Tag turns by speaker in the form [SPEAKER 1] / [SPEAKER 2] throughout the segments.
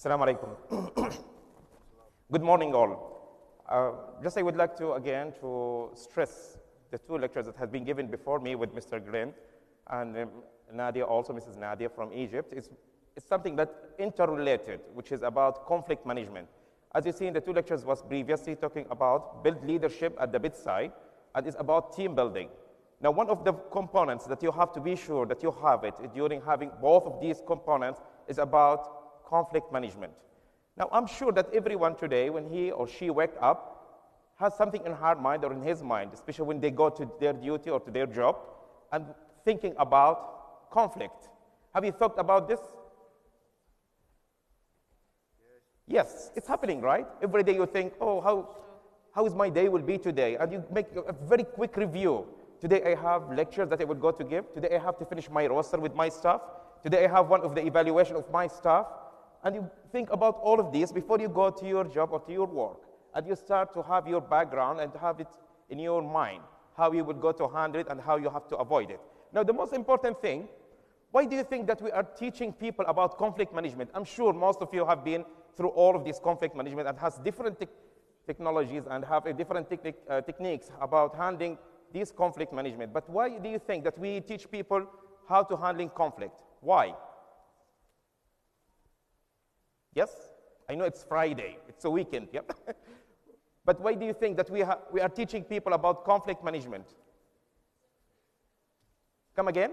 [SPEAKER 1] Assalamu alaikum. Good morning, all. Just I would like to, again, to stress the two lectures that have been given before me with Mr. Green and Nadia, also Mrs. Nadia from Egypt. It's something that interrelated, which is about conflict management. As you see in the two lectures was previously talking about build leadership at the bedside, and it's about team building. Now, one of the components that you have to be sure that you have it during having both of these components is about conflict management. Now, I'm sure that everyone today, when he or she wakes up, has something in her mind or in his mind, especially when they go to their duty or to their job, and thinking about conflict. Have you thought about this? Yes, it's happening, right? Every day you think, oh, how is my day will be today? And you make a very quick review. Today I have lectures that I would go to give. Today I have to finish my roster with my staff. Today I have one of the evaluation of my staff. And you think about all of this before you go to your job or to your work. And you start to have your background and have it in your mind, how you would go to handle it and how you have to avoid it. Now, the most important thing, why do you think that we are teaching people about conflict management? I'm sure most of you have been through all of this conflict management and has different technologies and have a different techniques about handling this conflict management. But why do you think that we teach people how to handle conflict? Why? Yes? I know it's Friday. It's a weekend. Yep. But why do you think that we are teaching people about conflict management? Come again?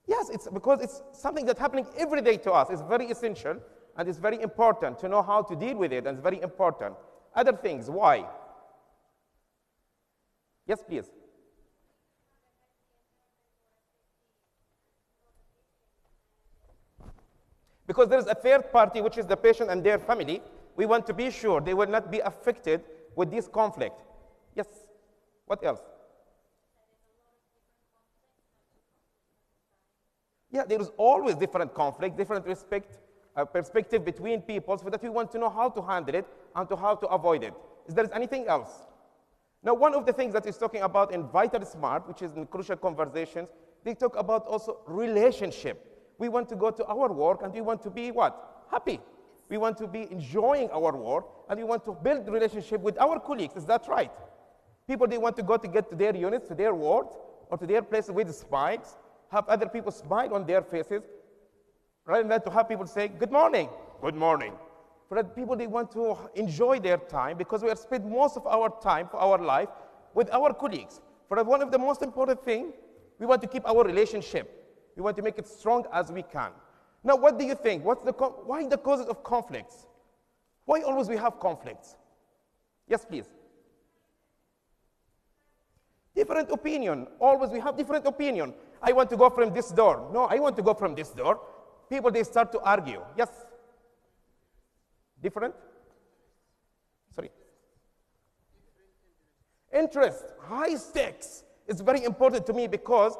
[SPEAKER 1] Yes, it's because it's something that's happening every day to us. It's very essential, and it's very important to know how to deal with it, and it's very important. Other things, why? Yes, please. Because there is a third party, which is the patient and their family. We want to be sure they will not be affected with this conflict. Yes. What else? Yeah, there is always different conflict, different perspective between people, so that we want to know how to handle it and how to avoid it. Is there anything else? Now, one of the things that is talking about in Vital Smart, which is in Crucial Conversations, they talk about also relationship. We want to go to our work and we want to be what? Happy. We want to be enjoying our work and we want to build relationship with our colleagues. Is that right? People, they want to go to get to their units, to their wards, or to their places with smiles, have other people smile on their faces, rather than to have people say, good morning, good morning. For that people, they want to enjoy their time because we are spending most of our time for our life with our colleagues. For that, one of the most important things, we want to keep our relationship. We want to make it strong as we can. Now, what do you think? Why the causes of conflicts? Why always we have conflicts? Yes, please. Different opinion. Always we have different opinion. I want to go from this door. No, I want to go from this door. People, they start to argue. Yes? Different? Sorry. Interest. High stakes. It's very important to me because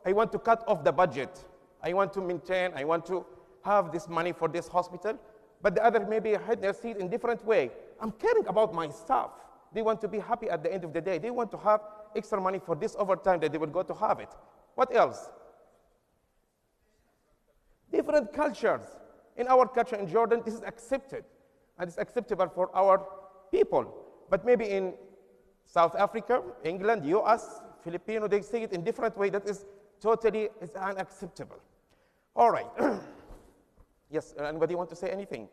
[SPEAKER 1] I want to cut off the budget. I want to maintain, I want to have this money for this hospital, but the other maybe had their seat in different way. I'm caring about my staff. They want to be happy at the end of the day. They want to have extra money for this overtime that they will go to have it. What else? Different cultures. In our culture in Jordan, this is accepted, and it's acceptable for our people. But maybe in South Africa, England, US, Filipino, they say it in different way that is totally unacceptable. All right. Yes, anybody want to say anything?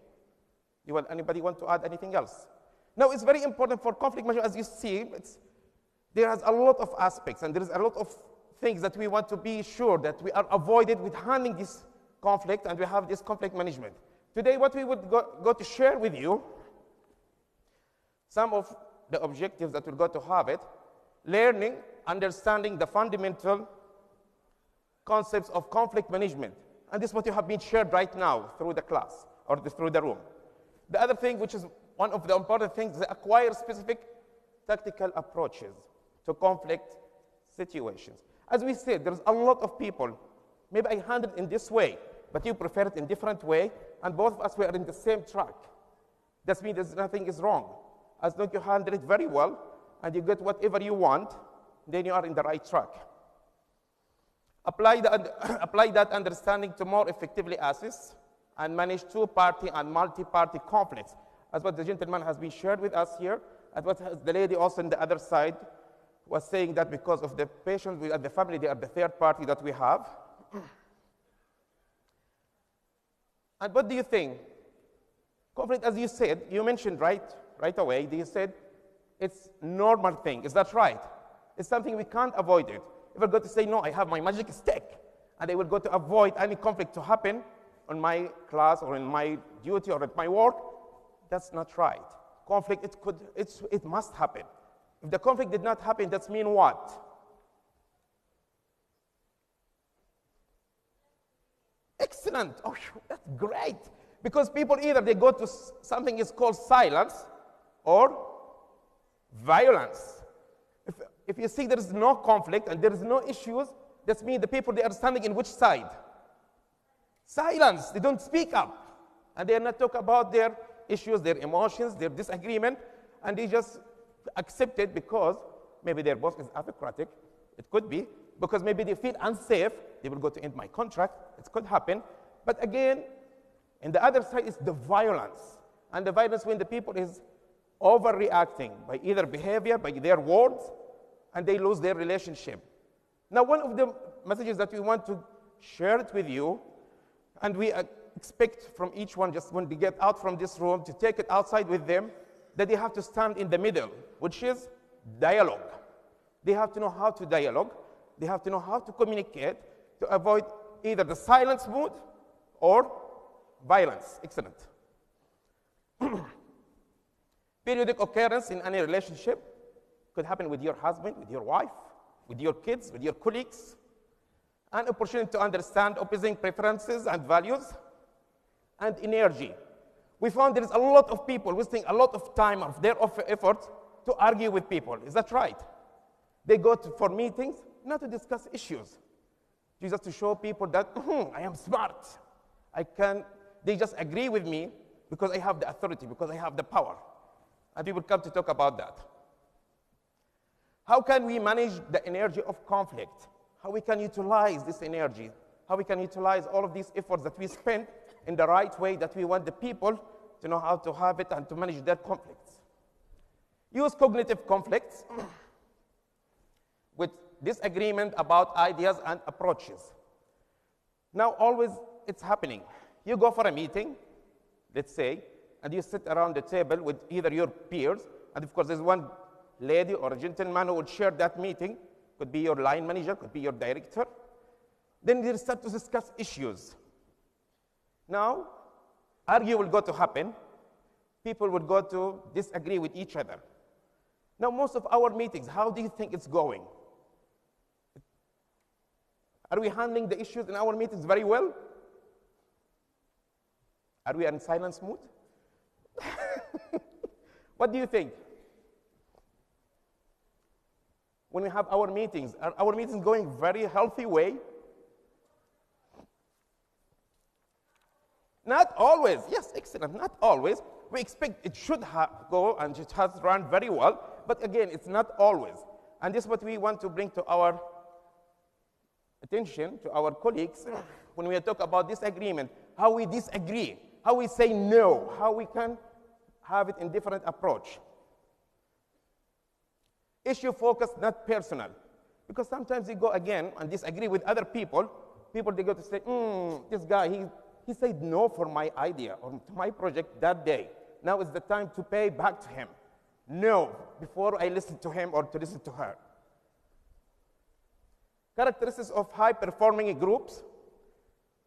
[SPEAKER 1] Anybody want to add anything else? Now, it's very important for conflict management. As you see, there is a lot of aspects, and there is a lot of things that we want to be sure that we are avoided with handling this conflict, and we have this conflict management. Today, what we would go to share with you, some of the objectives that we're going to have it, learning, understanding the fundamental concepts of conflict management. And this is what you have been shared right now through the class or through the room. The other thing, which is one of the important things, is acquire specific tactical approaches to conflict situations. As we said, there's a lot of people. Maybe I handle it in this way, but you prefer it in different way, and both of us were in the same track. That means there's nothing is wrong. As long as you handle it very well, and you get whatever you want, then you are in the right track. Apply that understanding to more effectively assess and manage two-party and multi-party conflicts. As what the gentleman has been shared with us here, and what the lady also on the other side was saying that because of the patient and the family, they are the third party that we have. And what do you think? Conflict, as you said, you mentioned right away, you said it's normal thing. Is that right? It's something we can't avoid it. If we're going to say, no, I have my magic stick, and I will go to avoid any conflict to happen on my class or in my duty or at my work, that's not right. Conflict, it must happen. If the conflict did not happen, that means what? Excellent. Oh, that's great. Because people either they go to something is called silence or violence. If you see there is no conflict and there is no issues, that means the people, they are standing in which side? Silence. They don't speak up. And they are not talk about their issues, their emotions, their disagreement, and they just accept it because maybe their boss is autocratic. It could be. Because maybe they feel unsafe. They will go to end my contract. It could happen. But again, and the other side is the violence. And the violence when the people is overreacting by either behavior, by their words, and they lose their relationship. Now, one of the messages that we want to share it with you, and we expect from each one, just when they get out from this room, to take it outside with them, that they have to stand in the middle, which is dialogue. They have to know how to dialogue. They have to know how to communicate to avoid either the silence mood or violence. Excellent. Periodic occurrence in any relationship could happen with your husband, with your wife, with your kids, with your colleagues. An opportunity to understand opposing preferences and values and energy. We found there is a lot of people wasting a lot of time of their effort to argue with people. Is that right? They go for meetings not to discuss issues, just to show people that I am smart. They just agree with me because I have the authority, because I have the power. And we will come to talk about that. How can we manage the energy of conflict? How we can utilize this energy? How we can utilize all of these efforts that we spend in the right way that we want the people to know how to have it and to manage their conflicts? Use cognitive conflicts with disagreement about ideas and approaches. Now, always it's happening. You go for a meeting, let's say, and you sit around the table with either your peers, and of course there's one lady or a gentleman who would share that meeting, could be your line manager, could be your director. Then they start to discuss issues. Now, argue will go to happen. People will go to disagree with each other. Now, most of our meetings, how do you think it's going? Are we handling the issues in our meetings very well? Are we in silence mood? What do you think? When we have our meetings, are our meetings going very healthy way? Not always. Yes, excellent. Not always. We expect it should go and it has run very well, but again, it's not always. And this is what we want to bring to our attention, to our colleagues, when we talk about disagreement, how we disagree, how we say no, how we can have it in different approach. Issue focus, not personal. Because sometimes you go again and disagree with other people, they go to say, this guy, he said no for my idea or to my project that day. Now is the time to pay back to him. No, before I listen to him or to listen to her. Characteristics of high-performing groups,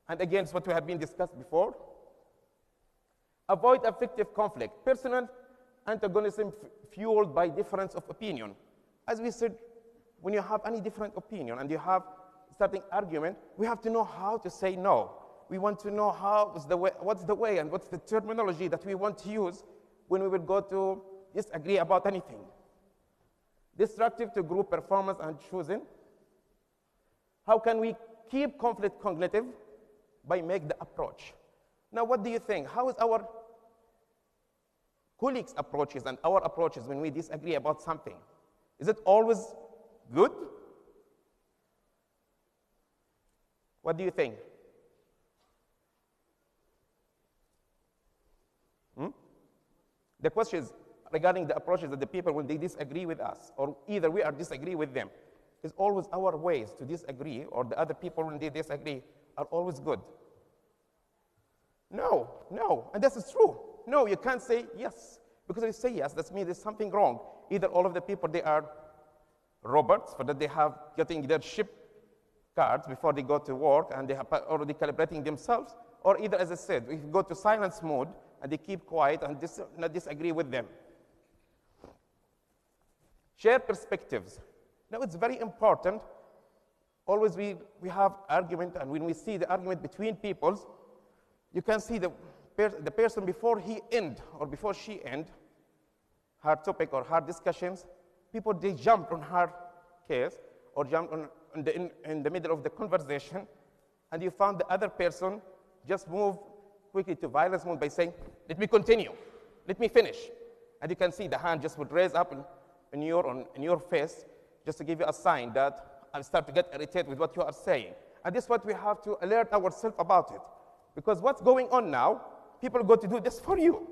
[SPEAKER 1] and again, it's what we have been discussed before. Avoid affective conflict, personal antagonism fueled by difference of opinion. As we said, when you have any different opinion and you have starting argument, we have to know how to say no. We want to know what's the way and what's the terminology that we want to use when we will go to disagree about anything. Destructive to group performance and choosing. How can we keep conflict cognitive? By make the approach. Now, what do you think? How is our colleagues' approaches and our approaches when we disagree about something? Is it always good? What do you think? The question is regarding the approaches that the people, when they disagree with us, or either we are disagree with them, is always our ways to disagree, or the other people, when they disagree, are always good. No, no, and this is true. No, you can't say yes. Because if you say yes, that means there's something wrong. Either all of the people, they are robots, for that they have getting their ship cards before they go to work, and they have already calibrating themselves, or either, as I said, if you go to silence mode, and they keep quiet and not disagree with them. Share perspectives. Now, it's very important. Always we have argument, and when we see the argument between peoples, you can see the person before he end or before she end her topic or her discussions, people, they jump on her case or jump on in the middle of the conversation, and you found the other person just move quickly to violence mode by saying, let me continue, let me finish. And you can see the hand just would raise up in your face just to give you a sign that I start to get irritated with what you are saying. And this is what we have to alert ourselves about it. Because what's going on now, people are going to do this for you.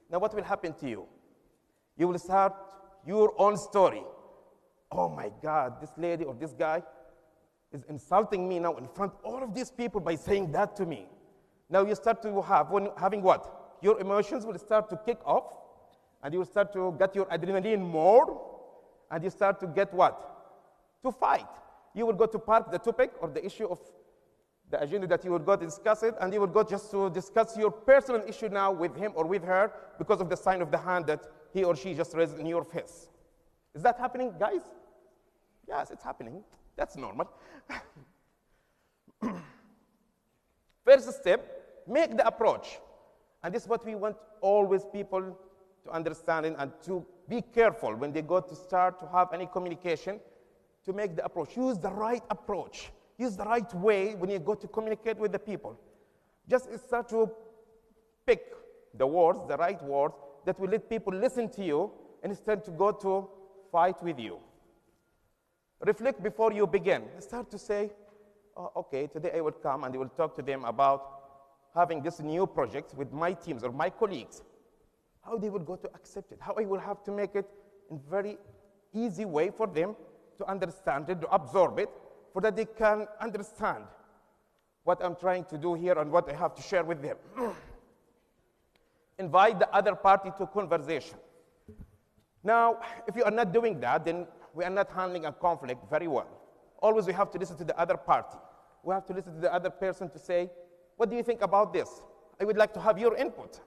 [SPEAKER 1] Now what will happen to you? You will start your own story. Oh my God, this lady or this guy is insulting me now in front of all of these people by saying that to me. Now you start to having what? Your emotions will start to kick off, and you will start to get your adrenaline more, and you start to get what? To fight. You will go to park the topic or the issue of the agenda that you will go to discuss it, and you will go just to discuss your personal issue now with him or with her because of the sign of the hand that he or she just raised in your face. Is that happening, guys? Yes, it's happening. That's normal. First step, make the approach. And this is what we want always people to understand and to be careful when they go to start to have any communication, to make the approach. Use the right approach. Use the right way when you go to communicate with the people. Just start to pick the words, the right words, that will let people listen to you instead to go to fight with you. Reflect before you begin. Start to say, oh, okay, today I will come and I will talk to them about having this new project with my teams or my colleagues. How they will go to accept it. How I will have to make it in a very easy way for them to understand it, to absorb it, so that they can understand what I'm trying to do here and what I have to share with them. Invite the other party to conversation. Now, if you are not doing that, then we are not handling a conflict very well. Always we have to listen to the other party. We have to listen to the other person to say, what do you think about this? I would like to have your input.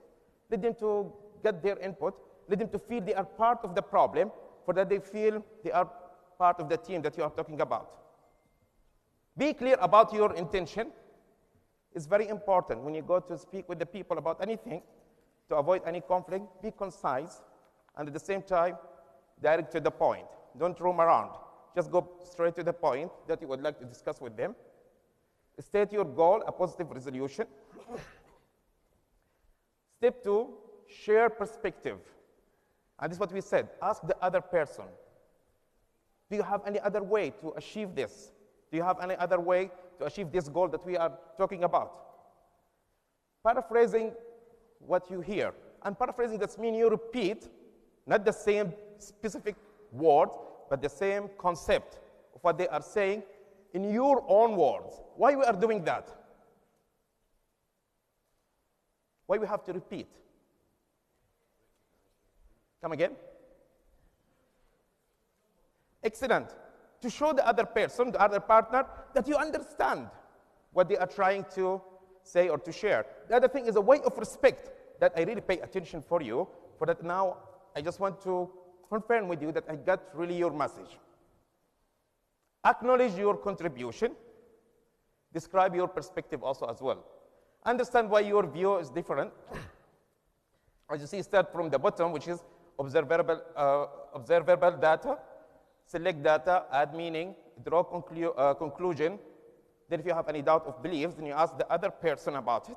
[SPEAKER 1] Let them to get their input. Let them to feel they are part of the problem, so that they feel they are part of the team that you are talking about. Be clear about your intention. It's very important when you go to speak with the people about anything, to avoid any conflict. Be concise, and at the same time, direct to the point. Don't roam around. Just go straight to the point that you would like to discuss with them. State your goal, a positive resolution. Step 2, share perspective. And this is what we said. Ask the other person, do you have any other way to achieve this? Do you have any other way to achieve this goal that we are talking about? Paraphrasing what you hear. And paraphrasing, that means you repeat, not the same specific word, but the same concept of what they are saying in your own words. Why we are doing that? Why we have to repeat? Come again? Excellent. To show the other person, the other partner, that you understand what they are trying to say or to share. The other thing is a way of respect, that I really pay attention for you, for that now I just want to confirm with you that I got really your message. Acknowledge your contribution. Describe your perspective also as well. Understand why your view is different. As you see, start from the bottom, which is observable data. Select data, add meaning, draw conclusion. Then if you have any doubt of beliefs, then you ask the other person about it.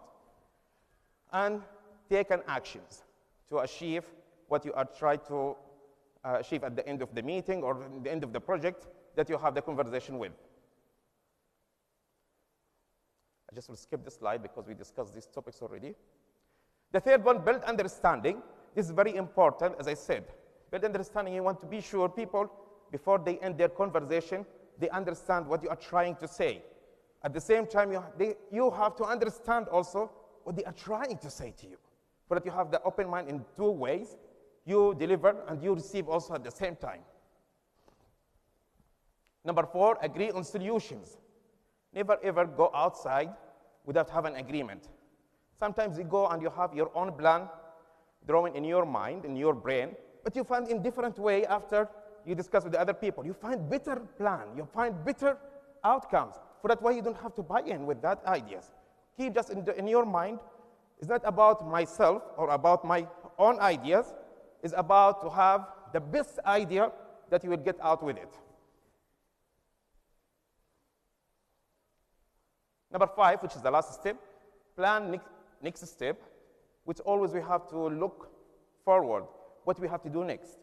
[SPEAKER 1] And take an actions to achieve what you are trying to achieve at the end of the meeting or at the end of the project that you have the conversation with. I just will skip this slide because we discussed these topics already. The third one, build understanding. This is very important, as I said. Build understanding, you want to be sure people, before they end their conversation, they understand what you are trying to say. At the same time, you have to understand also what they are trying to say to you, so that you have the open mind in two ways. You deliver and you receive also at the same time. Number 4, agree on solutions. Never ever go outside without having an agreement. Sometimes you go and you have your own plan drawing in your mind, in your brain, but you find in different way after you discuss with the other people. You find better plan, you find better outcomes. For that way, you don't have to buy in with that ideas. Keep just in your mind. It's not about myself or about my own ideas. It's about to have the best idea that you will get out with it. Number 5, which is the last step, plan next step, which always we have to look forward, what we have to do next.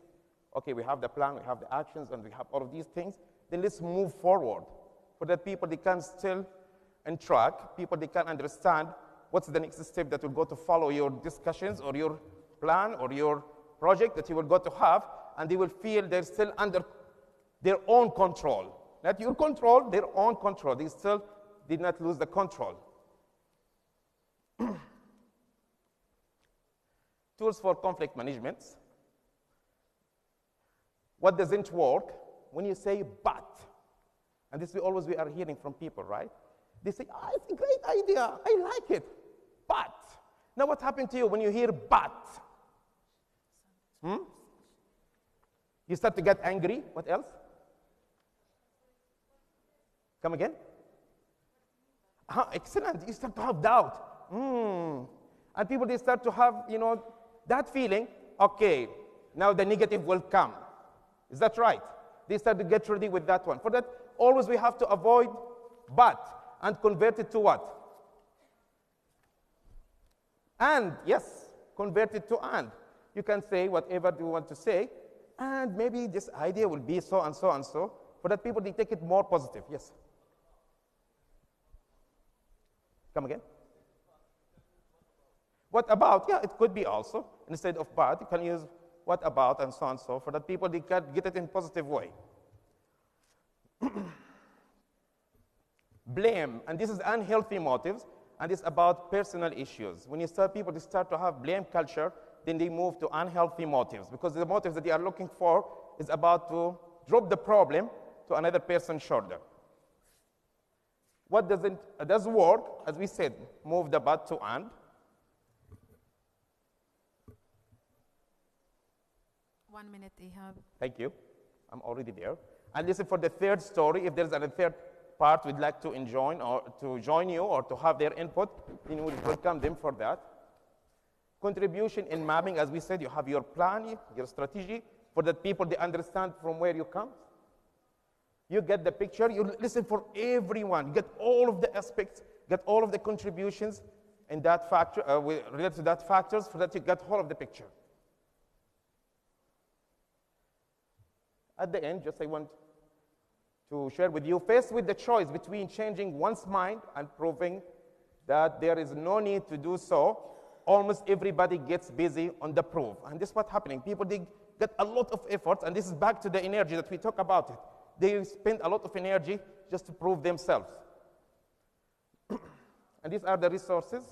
[SPEAKER 1] Okay, we have the plan, we have the actions, and we have all of these things. Then let's move forward, so that people, they can still on track, people, they can understand what's the next step that will go to follow your discussions or your plan or your project that you will go to have, and they will feel they're still under their own control. Not your control, their own control. They still did not lose the control. Tools for conflict management. What doesn't work when you say but? And this we are hearing from people, right? They say, oh, it's a great idea, I like it, but. Now what happened to you when you hear but? You start to get angry. What else? Come again? Excellent. You start to have doubt. And people, they start to have, that feeling, okay, now the negative will come. Is that right? They start to get ready with that one. For that, always we have to avoid but and convert it to what? And, yes, convert it to and. You can say whatever you want to say, and maybe this idea will be so and so and so. For that, people, they take it more positive. Yes? Come again? What about? Yeah, it could be also. Instead of but, you can use what about and so and so, for that people, they can get it in a positive way. Blame, and this is unhealthy motives, and it's about personal issues. When you start, people, they start to have blame culture, then they move to unhealthy motives, because the motives that they are looking for is about to drop the problem to another person's shoulder. What does work, as we said, move the but to and.
[SPEAKER 2] 1 minute, Ihab.
[SPEAKER 1] Thank you. I'm already there. And listen for the third story. If there's a third part we'd like to join or to join you or to have their input, then we welcome them for that. Contribution in mapping, as we said, you have your plan, your strategy, for that people, they understand from where you come. You get the picture, you listen for everyone, get all of the aspects, get all of the contributions in that factor, related to that factors, so that you get all of the picture. At the end, just I want to share with you, faced with the choice between changing one's mind and proving that there is no need to do so, almost everybody gets busy on the proof. And this is what's happening. People, they get a lot of efforts, and this is back to the energy that we talk about it. They spend a lot of energy just to prove themselves. And these are the resources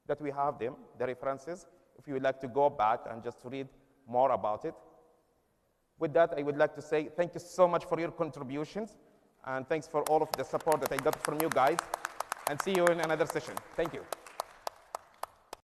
[SPEAKER 1] that we have them, the references, if you would like to go back and just read more about it. With that, I would like to say thank you so much for your contributions, and thanks for all of the support that I got from you guys, and see you in another session. Thank you.